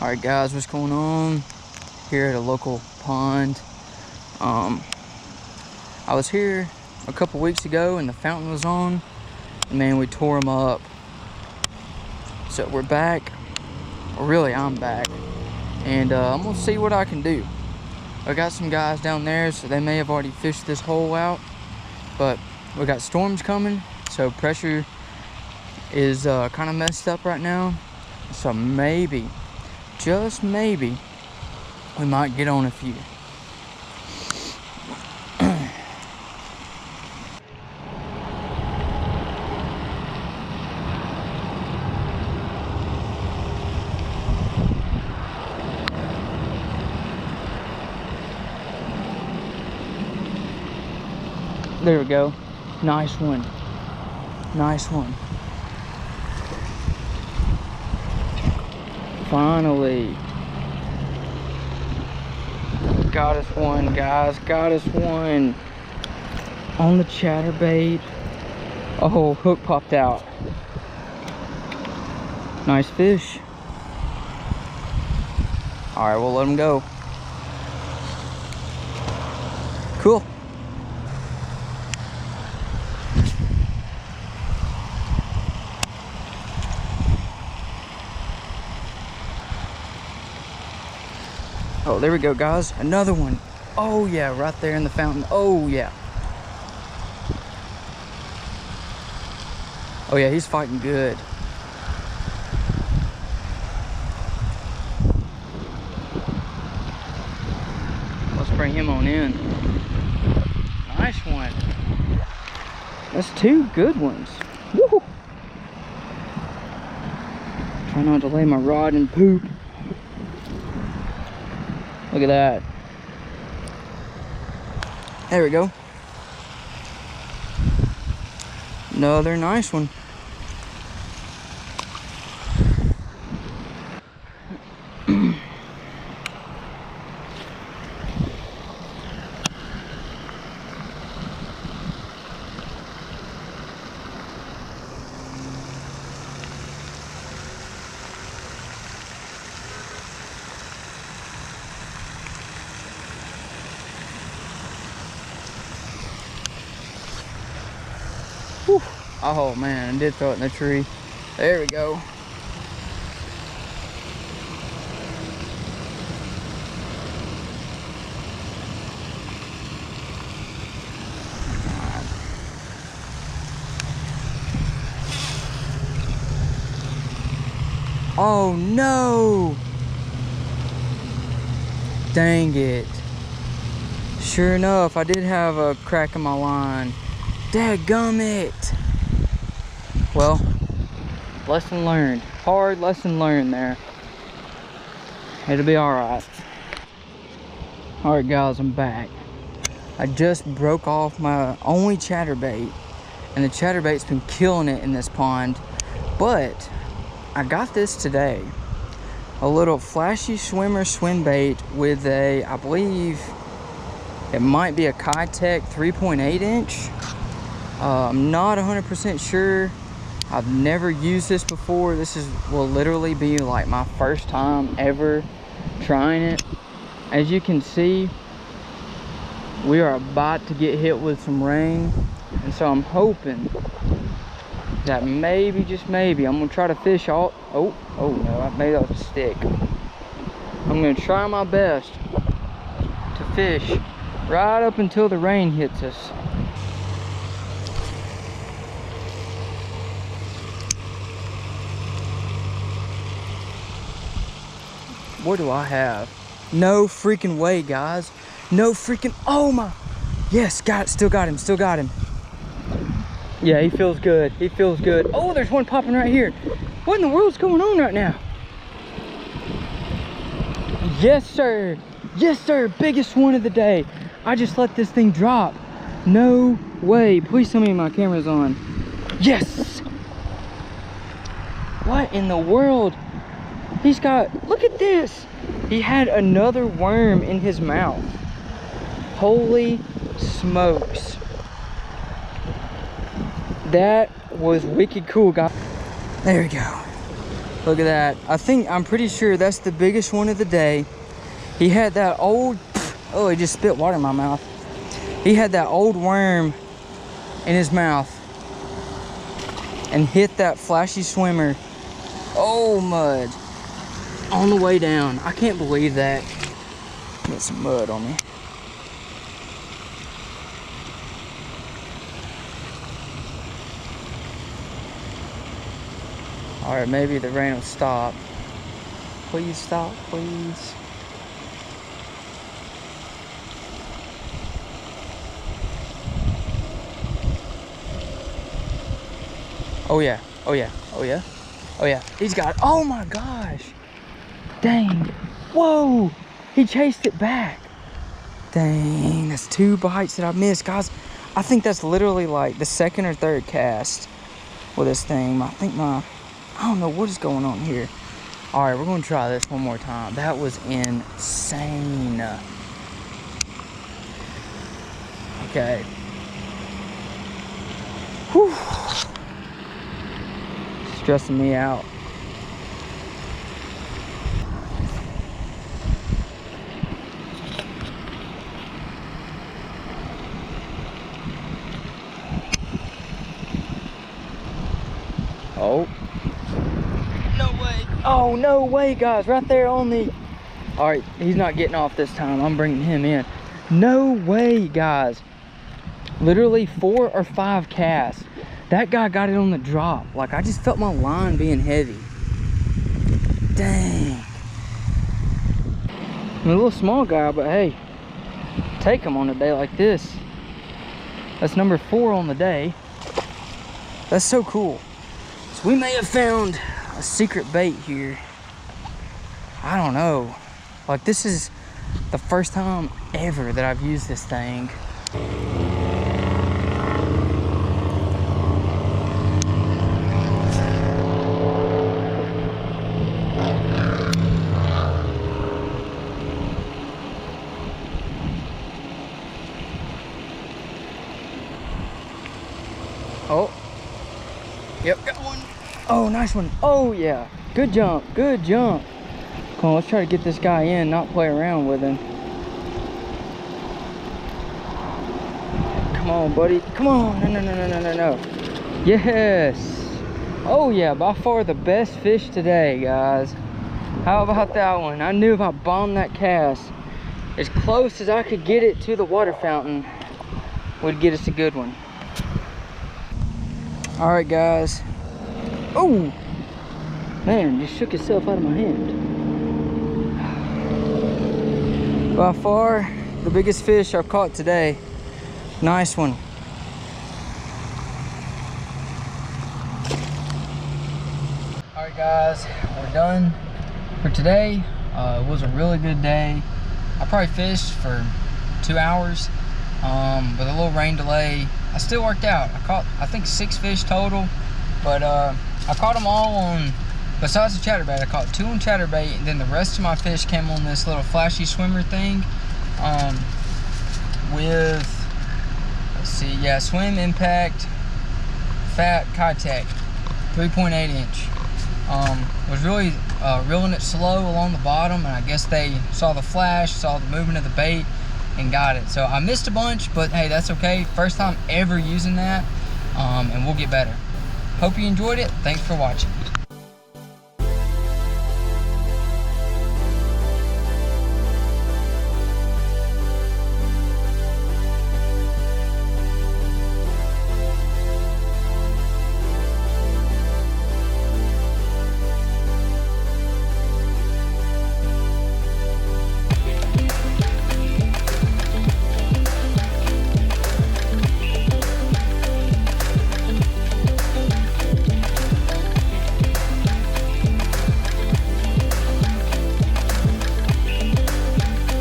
Alright guys, what's going on? Here at a local pond. I was here a couple weeks ago and the fountain was on. And man, we tore them up. So we're back. Or really, I'm back. And I'm gonna see what I can do. I got some guys down there, so they may have already fished this hole out. But we got storms coming, so pressure is kind of messed up right now. So maybe, just maybe, we might get on a few. There we go. Nice one. Nice one. Finally. Got us one, guys. Got us one. On the chatterbait. Oh, hook popped out. Nice fish. Alright, we'll let him go. Cool. Oh, there we go, guys. Another one. Oh, yeah, right there in the fountain. Oh, yeah. Oh, yeah, he's fighting good. Let's bring him on in. Nice one. That's two good ones. Woo! Try not to lay my rod in poop. Look at that. There we go. Another nice one. Whew. Oh man, I did throw it in the tree. There we go. Oh no! Dang it. Sure enough, I did have a crack in my line. Dadgummit! Well, lesson learned. Hard lesson learned there. It'll be alright. Alright guys, I'm back. I just broke off my only chatterbait, and the chatterbait's been killing it in this pond. But I got this today. A little flashy swimmer swim bait with a, I believe it might be a Keitech 3.8 inch. I'm not 100% sure. I've never used this before. This will literally be like my first time ever trying it. As you can see, we are about to get hit with some rain. And so I'm hoping that maybe, just maybe, I'm gonna try to fish all, oh no, I made a stick. I'm gonna try my best to fish right up until the rain hits us. What do I have? No freaking way, guys. No freaking, oh my. Yes, got it, still got him, still got him. Yeah, he feels good, he feels good. Oh, there's one popping right here. What in the world's going on right now? Yes, sir. Yes, sir, biggest one of the day. I just let this thing drop. No way, please tell me my camera's on. Yes. What in the world? He's got, look at this. He had another worm in his mouth. Holy smokes. That was wicked cool, guys. There we go. Look at that. I'm pretty sure that's the biggest one of the day. He had that old, oh, he just spit water in my mouth. He had that old worm in his mouth and hit that flashy swimmer. Oh, mud. On the way down. I can't believe that. Get some mud on me. All right, maybe the rain will stop. Please stop, please. Oh yeah, oh yeah, oh yeah, oh yeah. He's got it. Oh my gosh. Dang. Whoa, he chased it back. Dang, that's 2 bites that I missed. Guys, I think that's literally like the 2nd or 3rd cast with this thing. I don't know what is going on here. All right, we're gonna try this one more time. That was insane. Okay. Whew. Stressing me out. Oh. No way. Oh, no way, guys. Right there on the... All right, he's not getting off this time. I'm bringing him in. No way, guys. Literally 4 or 5 casts. That guy got it on the drop. Like, I just felt my line being heavy. Dang. I'm a little small guy, but hey, take him on a day like this. That's number 4 on the day. That's so cool. So we may have found a secret bait here. I don't know. Like, this is the first time ever that I've used this thing. Oh, yep, got one. Oh, nice one. Oh, yeah. Good jump, good jump. Come on, let's try to get this guy in, not play around with him. Come on, buddy. Come on. No. Yes. Oh, yeah, by far the best fish today, guys. How about that one? I knew if I bombed that cast, as close as I could get it to the water fountain, would get us a good one. All right, guys. Oh, man, just shook itself out of my hand. By far, the biggest fish I've caught today. Nice one. All right, guys, we're done for today. It was a really good day. I probably fished for 2 hours. With a little rain delay, I still worked out. I caught, I think, 6 fish total, but I caught them all on, besides the chatterbait, I caught 2 on chatterbait, and then the rest of my fish came on this little flashy swimmer thing with, let's see, yeah, Swim Impact Fat Kitech 3.8 inch. Was really reeling it slow along the bottom, and I guess they saw the flash, saw the movement of the bait, and got it. So I missed a bunch, but hey, that's okay. First time ever using that, and we'll get better. Hope you enjoyed it. Thanks for watching.